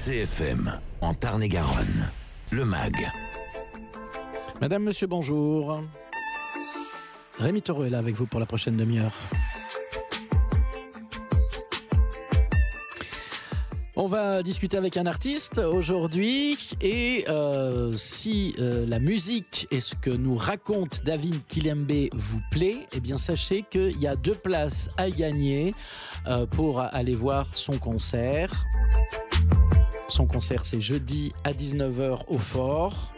CFM, en Tarn-et-Garonne, le MAG. Madame, monsieur, bonjour. Rémi Taureau est là avec vous pour la prochaine demi-heure. On va discuter avec un artiste aujourd'hui et si la musique et ce que nous raconte David Kilembe vous plaît, eh bien sachez qu'il y a 2 places à gagner pour aller voir son concert. Son concert, c'est jeudi à 19h au Fort.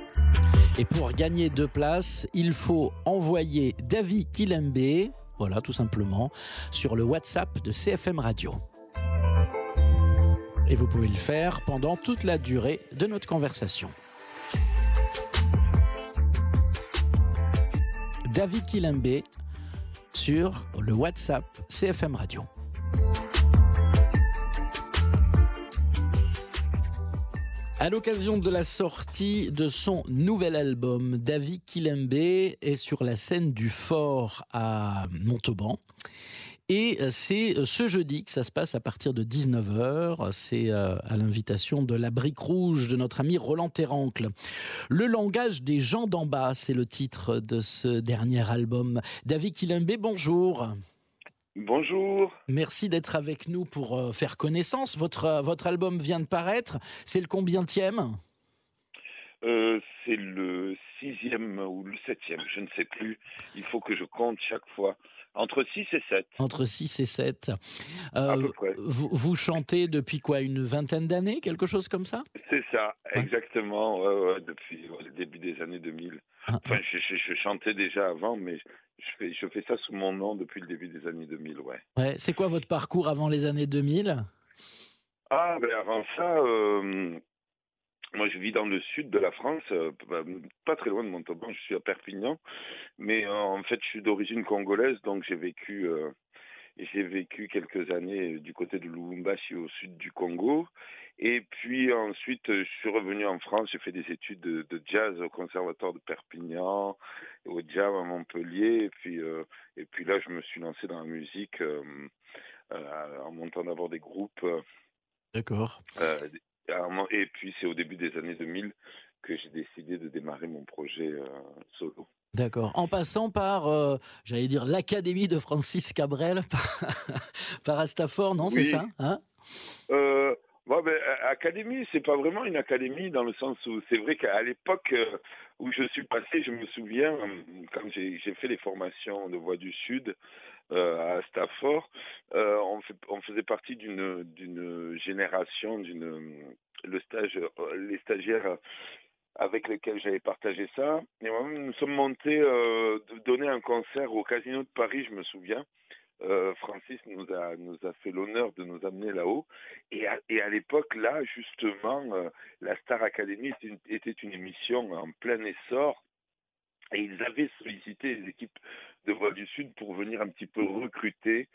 Et pour gagner 2 places, il faut envoyer David Kilembe, voilà tout simplement, sur le WhatsApp de CFM Radio. Et vous pouvez le faire pendant toute la durée de notre conversation. David Kilembe sur le WhatsApp CFM Radio. À l'occasion de la sortie de son nouvel album, David Kilembe est sur la scène du Fort à Montauban. Et c'est ce jeudi que ça se passe à partir de 19h. C'est à l'invitation de la Brique Rouge de notre ami Roland Terrancle. Le langage des gens d'en bas, c'est le titre de ce dernier album. David Kilembe, bonjour. Bonjour. Merci d'être avec nous pour faire connaissance. Votre album vient de paraître. C'est le combientième ? C'est le 6e ou le 7e, je ne sais plus. Il faut que je compte chaque fois. Entre 6 et 7. Entre 6 et 7. À peu près. Vous chantez depuis quoi, une vingtaine d'années, quelque chose comme ça ? C'est ça, ouais. Exactement. Ouais, depuis le début des années 2000. Enfin, je chantais déjà avant, mais je fais ça sous mon nom depuis le début des années 2000, ouais. C'est quoi votre parcours avant les années 2000 ? Avant ça... Moi, je vis dans le sud de la France, pas très loin de Montauban, je suis à Perpignan, mais en fait, je suis d'origine congolaise, donc j'ai vécu quelques années du côté de Lubumbashi, au sud du Congo, et puis ensuite, je suis revenu en France, j'ai fait des études de jazz au Conservatoire de Perpignan, au Jam à Montpellier, et puis là, je me suis lancé dans la musique en montant d'abord des groupes. D'accord. Et puis, c'est au début des années 2000 que j'ai décidé de démarrer mon projet solo. D'accord. En passant par, j'allais dire, l'Académie de Francis Cabrel, par Astafor, non, oui. C'est ça, hein ? Académie, c'est pas vraiment une académie dans le sens où c'est vrai qu'à l'époque où je suis passé, je me souviens, quand j'ai fait les formations de Voix du Sud à Stafford, on faisait partie d'une génération, les stagiaires avec lesquels j'avais partagé ça. Et nous sommes montés donner un concert au Casino de Paris, je me souviens. Francis nous a fait l'honneur de nous amener là-haut. Et à l'époque, là, justement, la Star Academy était une émission en plein essor. Et ils avaient sollicité les équipes de Voix du Sud pour venir un petit peu recruter.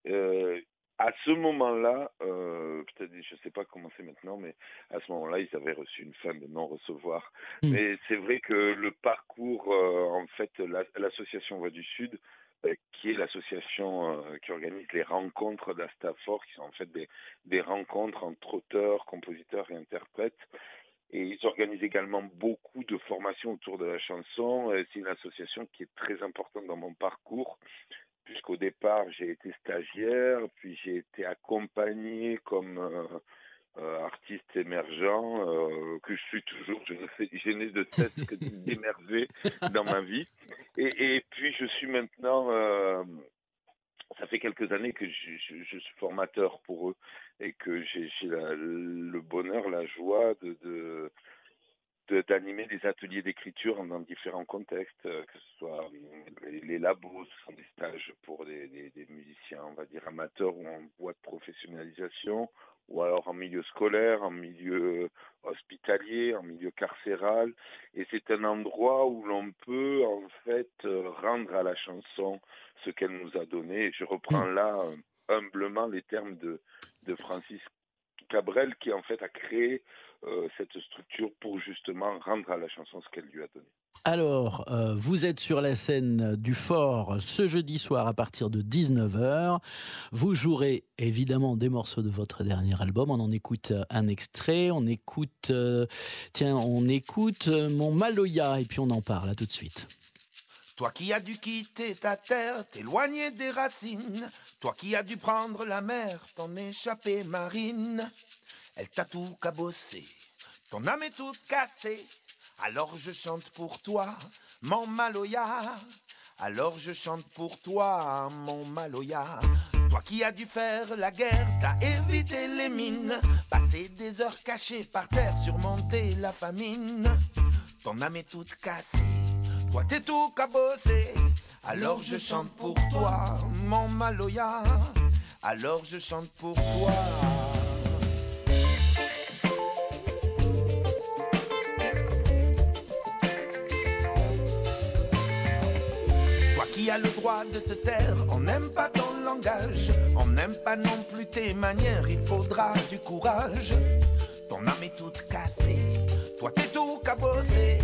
À ce moment-là, peut-être, je ne sais pas comment c'est maintenant, mais à ce moment-là, ils avaient reçu une fin de non-recevoir. Mais c'est vrai que le parcours, en fait, l'association Voix du Sud, qui est l'association qui organise les rencontres d'Astafor, qui sont en fait des rencontres entre auteurs, compositeurs et interprètes. Et ils organisent également beaucoup de formations autour de la chanson. C'est une association qui est très importante dans mon parcours, puisqu'au départ, j'ai été stagiaire, puis j'ai été accompagné comme artiste émergent, que je suis toujours. Je n'ai de cesse que d'émerger dans ma vie. Et puis, je suis maintenant... ça fait quelques années que je suis formateur pour eux et que j'ai le bonheur, la joie d'animer des ateliers d'écriture dans différents contextes, que ce soit les labos, ce sont des stages pour des musiciens, on va dire, amateurs ou en voie de professionnalisation, ou alors en milieu scolaire, en milieu hospitalier, en milieu carcéral. Et c'est un endroit où l'on peut, en fait, rendre à la chanson ce qu'elle nous a donné. Et je reprends là, humblement, les termes de Francis Cabrel qui en fait a créé cette structure pour justement rendre à la chanson ce qu'elle lui a donné. Alors, vous êtes sur la scène du Fort ce jeudi soir à partir de 19h. Vous jouerez évidemment des morceaux de votre dernier album. On en écoute un extrait. On écoute Mon Maloya et puis on en parle. À tout de suite. Toi qui as dû quitter ta terre, t'éloigner des racines. Toi qui as dû prendre la mer, t'en échapper marine. Elle t'a tout cabossé, ton âme est toute cassée. Alors je chante pour toi, mon Maloya. Alors je chante pour toi, mon Maloya. Toi qui as dû faire la guerre, t'as évité les mines. Passer des heures cachées par terre, surmonter la famine. Ton âme est toute cassée, toi t'es tout cabossé. Alors je chante pour toi, mon Maloya. Alors je chante pour toi. Qui a le droit de te taire, on n'aime pas ton langage, on n'aime pas non plus tes manières, il faudra du courage. Ton âme est toute cassée, toi t'es tout cabossé.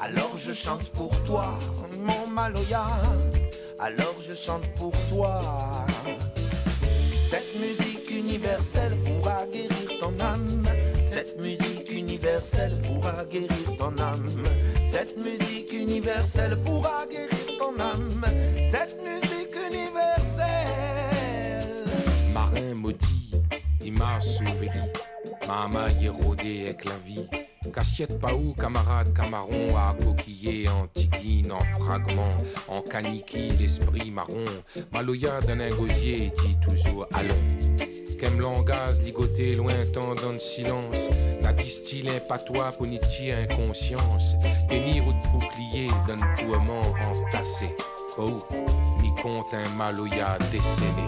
Alors je chante pour toi, mon Maloya. Alors je chante pour toi. Cette musique universelle pourra guérir ton âme. Cette musique universelle pourra guérir ton âme. Cette musique universelle pourra guérir ton âme. Cette musique universelle. Marin maudit, il m'a sauvé. Ma maille érodée avec la vie. Cassiette Paou, camarade, camaron, à coquiller, en tiguine, en fragments, en caniki, l'esprit marron. Maloya d'un un gosier dit toujours allons. Qu'aime l'angaz, ligoté, lointain dans le silence. La distille un patois, poniti inconscience. Tenir ou de bouclier, d'un tourment entassé. Oh, ni compte un Maloya décédé.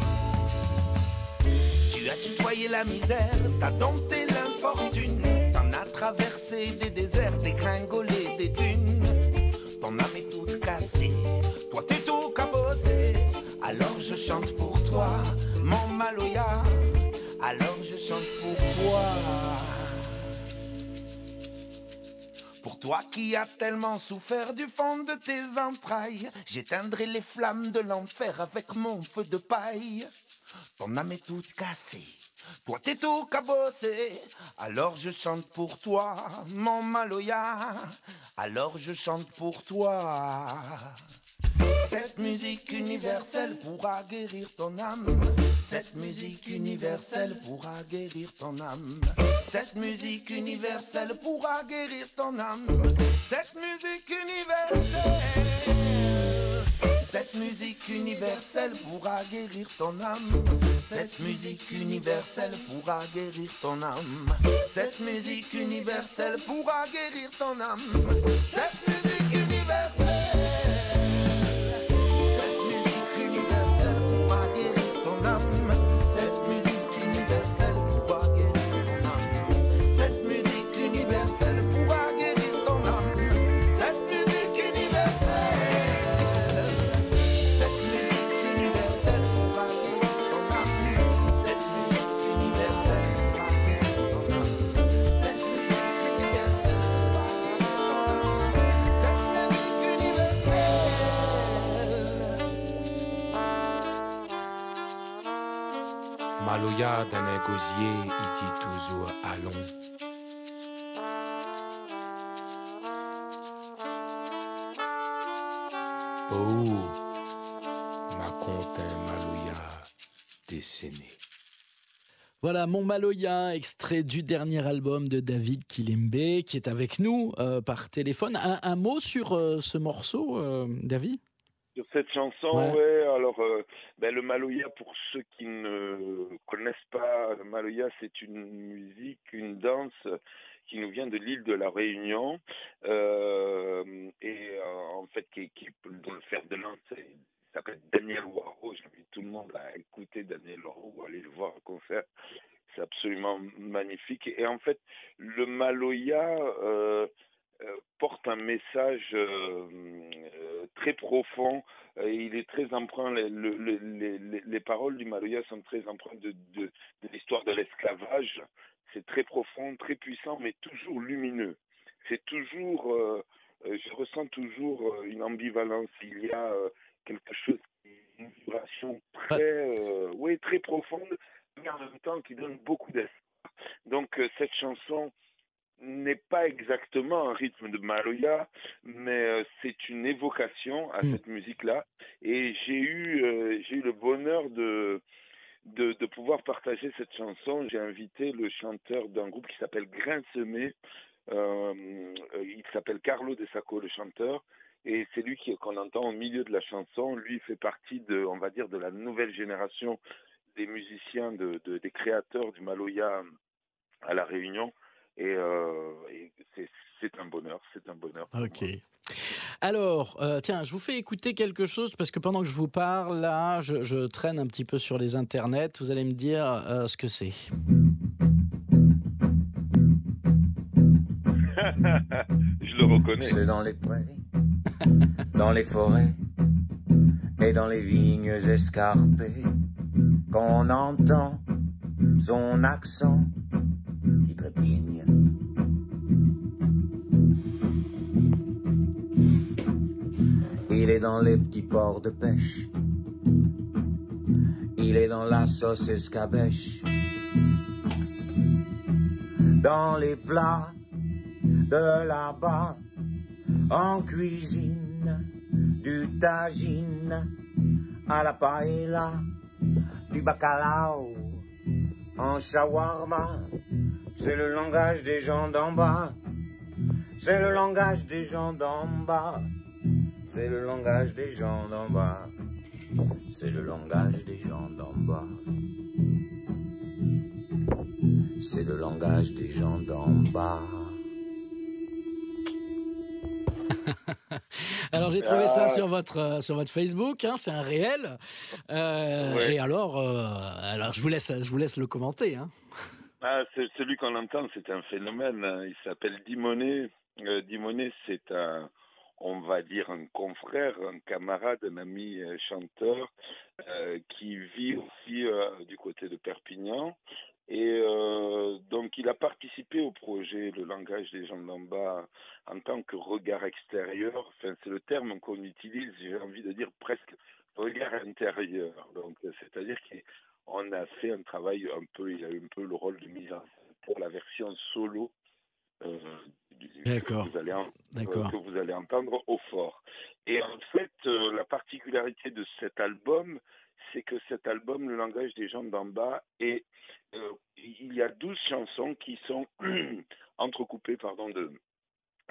Tu as tutoyé la misère, t'as dompté l'infortune. T'en as traversé des déserts, dégringolé des dunes. Ton âme est toute cassée, toi t'es tout cabossé. Alors je chante pour toi, mon Maloya. Alors je chante pour toi. Pour toi qui as tellement souffert du fond de tes entrailles, j'éteindrai les flammes de l'enfer avec mon feu de paille. Ton âme est toute cassée, toi t'es tout cabossé. Alors je chante pour toi, mon Maloya. Alors je chante pour toi. Cette musique universelle pourra guérir ton âme. Cette musique universelle pourra guérir ton âme. Cette musique universelle pourra guérir ton âme. Cette musique universelle. Cette musique universelle pourra guérir ton âme. Cette musique universelle pourra guérir ton âme. Cette musique universelle pourra guérir ton âme. Cette musique universelle. Maloya d'un un gosier, il dit toujours allons. Oh, ma compte un Maloya décédé. Voilà, Mon Maloya, extrait du dernier album de David Kilembe, qui est avec nous par téléphone. Un mot sur ce morceau, David ? Sur cette chanson, ouais, alors le Maloya, pour ceux qui ne connaissent pas, le Maloya, c'est une musique, une danse qui nous vient de l'île de la Réunion en fait qui dont le fer de lance s'appelle Daniel Waro. J'invite tout le monde à écouter Daniel Waro ou aller le voir en concert. C'est absolument magnifique. Et en fait, le Maloya porte un message très profond. Il est très empreint. Les paroles du Maloya sont très empreintes de l'histoire de l'esclavage. c'est très profond, très puissant, mais toujours lumineux. C'est toujours, je ressens toujours une ambivalence. Il y a quelque chose, une vibration très profonde, mais en même temps qui donne beaucoup d'espoir. Donc cette chanson n'est pas exactement un rythme de Maloya, mais c'est une évocation à cette musique-là. Et j'ai eu le bonheur de pouvoir partager cette chanson. J'ai invité le chanteur d'un groupe qui s'appelle Grain Semé. Il s'appelle Carlo De Sacco, le chanteur. Et c'est lui qu'on entend au milieu de la chanson. Lui fait partie on va dire, de la nouvelle génération des musiciens, des créateurs du Maloya à La Réunion. Et c'est un bonheur, Ok. Alors, tiens, je vous fais écouter quelque chose parce que pendant que je vous parle, là, je traîne un petit peu sur les internets. Vous allez me dire ce que c'est. Je le reconnais. C'est dans les prairies, dans les forêts et dans les vignes escarpées qu'on entend son accent qui trépigne. Il est dans les petits ports de pêche, il est dans la sauce escabeche, dans les plats de là-bas, en cuisine, du tagine à la paella, du bacalao en shawarma. C'est le langage des gens d'en bas, c'est le langage des gens d'en bas, c'est le langage des gens d'en bas, c'est le langage des gens d'en bas, c'est le langage des gens d'en bas. Alors j'ai trouvé ça sur votre Facebook, hein, c'est un réel. Et alors je vous laisse le commenter. Hein. Celui qu'on entend, c'est un phénomène. Il s'appelle Dimoné. Dimoné, c'est on va dire un confrère, un camarade, un ami chanteur qui vit aussi du côté de Perpignan. Et donc il a participé au projet Le langage des gens d'en bas en tant que regard extérieur. Enfin, c'est le terme qu'on utilise, j'ai envie de dire presque regard intérieur. Donc c'est-à-dire qu'on a fait un travail il a eu un peu le rôle de mise en scène pour la version solo D'accord. Que vous allez entendre au fort. Et en fait, la particularité de cet album, c'est que cet album, Le langage des gens d'en bas, il y a 12 chansons qui sont entrecoupées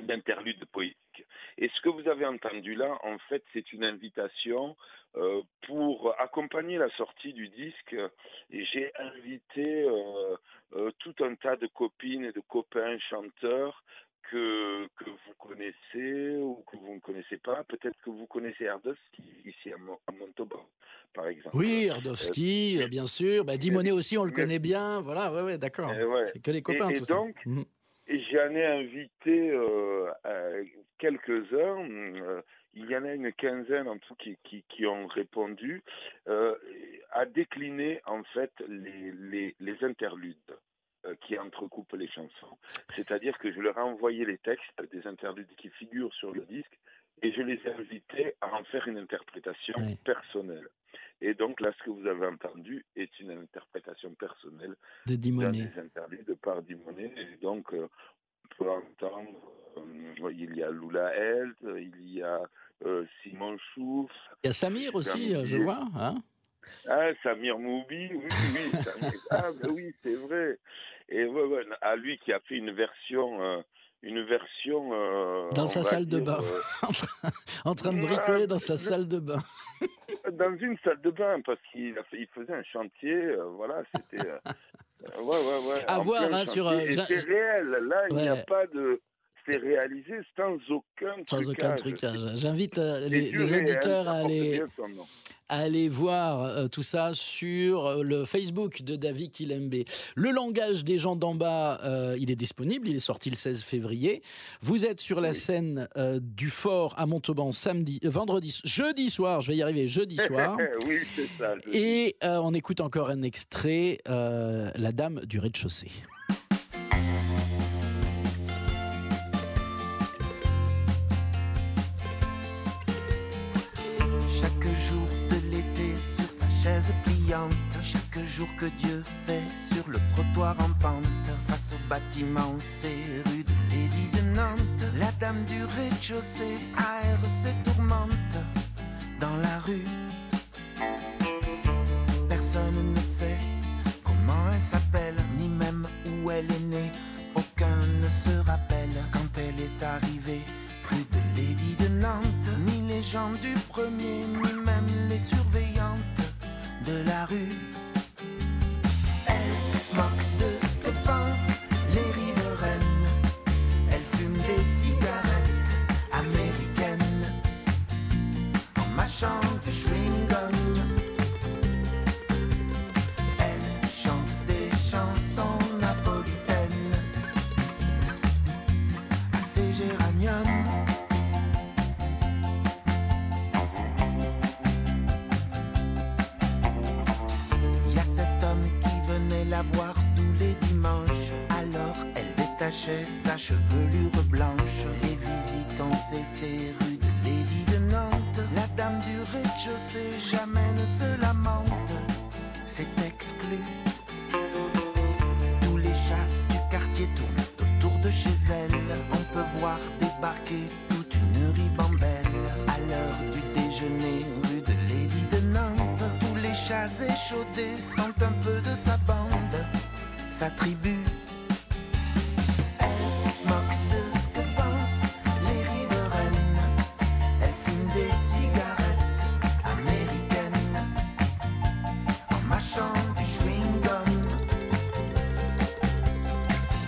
d'interludes poétiques. Et ce que vous avez entendu là, en fait, c'est une invitation pour accompagner la sortie du disque. J'ai invité tout un tas de copines et de copains chanteurs que vous connaissez ou que vous ne connaissez pas. Peut-être que vous connaissez Erdowski, ici à Montauban, par exemple. Oui, Erdowski, bien sûr. Dimoné aussi, on le connaît bien. Voilà, ouais, d'accord. C'est que les copains, tout ça. Et j'en ai invité quelques-uns, il y en a une quinzaine en tout qui ont répondu, à décliner en fait les interludes qui entrecoupent les chansons. C'est-à-dire que je leur ai envoyé les textes des interludes qui figurent sur le disque et je les ai invités à en faire une interprétation personnelle. Et donc là, ce que vous avez entendu est une interprétation personnelle de Dimoné. Des interludes par Dimoné. Et donc, on peut entendre, il y a Lula Held, il y a Simon Chouf. Il y a Samir aussi, je vois. Hein, Samir Moubi, oui. Oui, c'est vrai. Et à lui qui a fait une version dans sa salle de bain, en train de bricoler dans sa salle de bain. Dans une salle de bain, parce qu'il faisait un chantier, voilà, c'était... À voir, hein, sur... c'est réel, là, il n'y a pas de... C'est réalisé sans aucun trucage. J'invite les auditeurs à aller voir tout ça sur le Facebook de David Kilembe. Le langage des gens d'en bas, il est disponible, il est sorti le 16 février. Vous êtes sur la scène du Fort à Montauban jeudi soir, je vais y arriver, jeudi soir. Oui, c'est ça. Et on écoute encore un extrait, La Dame du rez-de-chaussée. chaise pliante. Chaque jour que Dieu fait sur le trottoir en pente, face au bâtiment, c'est rue de Lady de Nantes. La dame du rez-de-chaussée aère ses tourmentes dans la rue. Personne ne sait comment elle s'appelle, ni même où elle est née. Aucun ne se rappelle quand elle est arrivée rue de Lady de Nantes. Ni les gens du premier, ni même les surveillantes de la rue. Elle se moque de ce que pensent les riveraines. Elle fume des cigarettes américaines en mâchant du chewing-gum. Elle chante des chansons napolitaines à ses géraniums. Il y a cet homme qui venait la voir tous les dimanches. Alors elle détachait sa chevelure blanche. Les visites ont cessé rue de Lady de Nantes. La dame du rez-de-chaussée jamais ne se lamente. C'est exclu. Tous les chats du quartier tournent autour de chez elle. On peut voir débarquer toute une ribambelle à l'heure du déjeuner rue de Lady de Nantes. Tous les chats échaudés sont un peu de sa bande, sa tribu. Elle se moque de ce que pensent les riveraines. Elle fume des cigarettes américaines en mâchant du chewing-gum.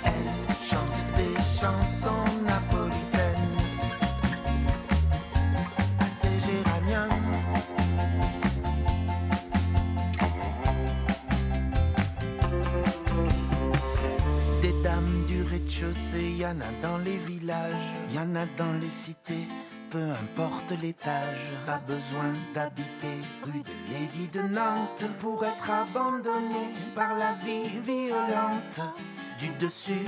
Elle chante des chansons napolitaines à ses géraniums. Des dames du rez-de-chaussée, y en a dans les villages, y en a dans les cités, peu importe l'étage. Pas besoin d'habiter rue de Lady de Nantes pour être abandonné par la vie violente du dessus.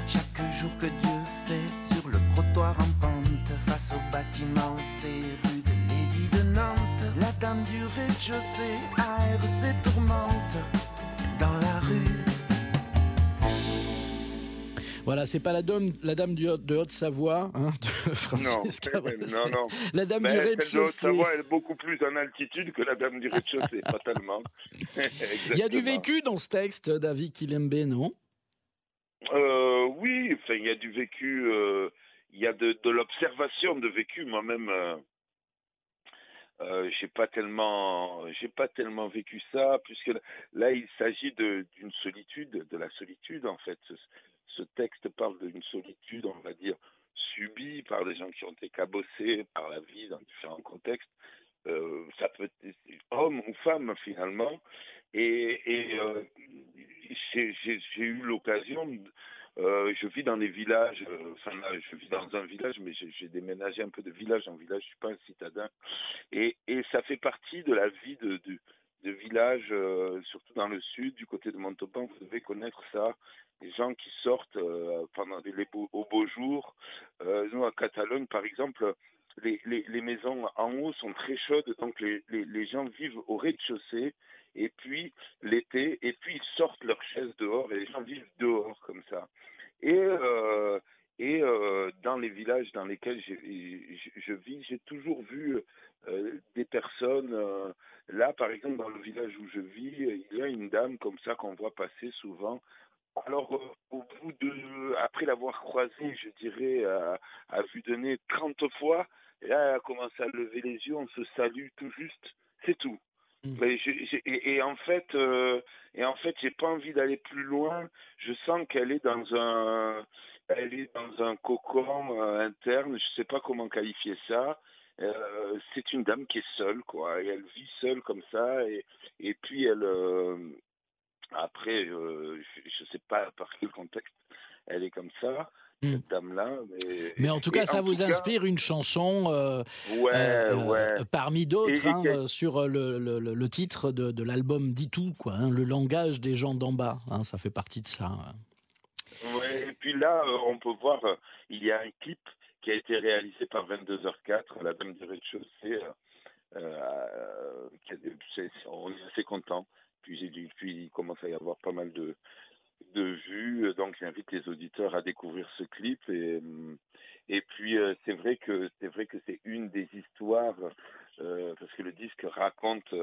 Chaque jour que Dieu fait sur le trottoir en pente, face au bâtiment, c'est rue de Lady de Nantes. La dame du rez-de-chaussée aère ses tourmentes dans la rue. Voilà, c'est pas la dame de Haute-Savoie, hein, de Francis Cabrel. Non. La dame du Celle de rez-de-chaussée. Haute-Savoie, elle est beaucoup plus en altitude que la dame du rez-de-chaussée, fatalement. Il y a du vécu dans ce texte, David Kilembe, non? Oui, enfin, il y a du vécu, il y a de l'observation de vécu. Moi-même, j'ai pas tellement vécu ça, puisque là, il s'agit d'une solitude, de la solitude en fait. Ce texte parle d'une solitude, on va dire, subie par des gens qui ont été cabossés par la vie dans différents contextes. Ça peut être homme ou femme finalement. Et j'ai eu l'occasion. Je vis dans des villages, enfin là, je vis dans un village, mais j'ai déménagé un peu de village en village, je suis pas un citadin, et ça fait partie de la vie de village, surtout dans le sud, du côté de Montauban. Vous devez connaître ça, les gens qui sortent pendant aux beaux jours. Nous, à Catalogne, par exemple, les maisons en haut sont très chaudes, donc les gens vivent au rez-de-chaussée, et puis l'été, et puis ils sortent leurs chaises dehors, et les gens vivent dehors comme ça. Et Et dans les villages dans lesquels je vis, j'ai toujours vu des personnes. Là, par exemple, dans le village où je vis, il y a une dame comme ça qu'on voit passer souvent. Alors, après l'avoir croisée, je dirais, à vue de nez 30 fois, et là, elle a commencé à lever les yeux, on se salue tout juste, c'est tout. Mm. Mais et en fait, j'ai pas envie d'aller plus loin. Je sens elle est dans un cocon interne. Je sais pas comment qualifier ça. C'est une dame qui est seule, quoi. Et elle vit seule comme ça. Et puis après, je sais pas par quel contexte elle est comme ça, Mm. cette dame-là. Mais en tout cas, ça vous inspire une chanson Ouais. parmi d'autres, Et sur le titre de l'album Dis tout, quoi, le langage des gens d'en bas. Ça fait partie de ça. ouais, et puis là, on peut voir, il y a un clip qui a été réalisé par 22h04, la dame du rez-de-chaussée. On est assez content. Puis il commence à y avoir pas mal de vues, donc j'invite les auditeurs à découvrir ce clip. Et puis c'est vrai que c'est une des histoires, parce que le disque raconte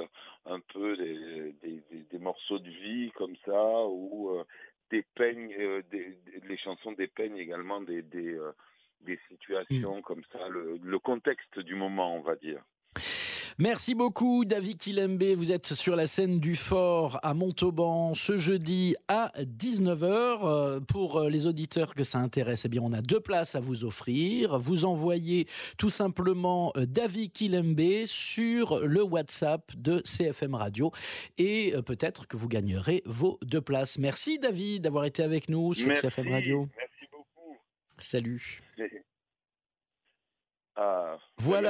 un peu des morceaux de vie comme ça, ou les chansons dépeignent également des situations comme ça, le contexte du moment, on va dire. Merci beaucoup, David Kilembe. Vous êtes sur la scène du Fort à Montauban ce jeudi à 19h. Pour les auditeurs que ça intéresse, eh bien, on a 2 places à vous offrir. Vous envoyez tout simplement David Kilembe sur le WhatsApp de CFM Radio et peut-être que vous gagnerez vos 2 places. Merci, David, d'avoir été avec nous sur CFM Radio. Merci beaucoup. Salut. Ah, voilà.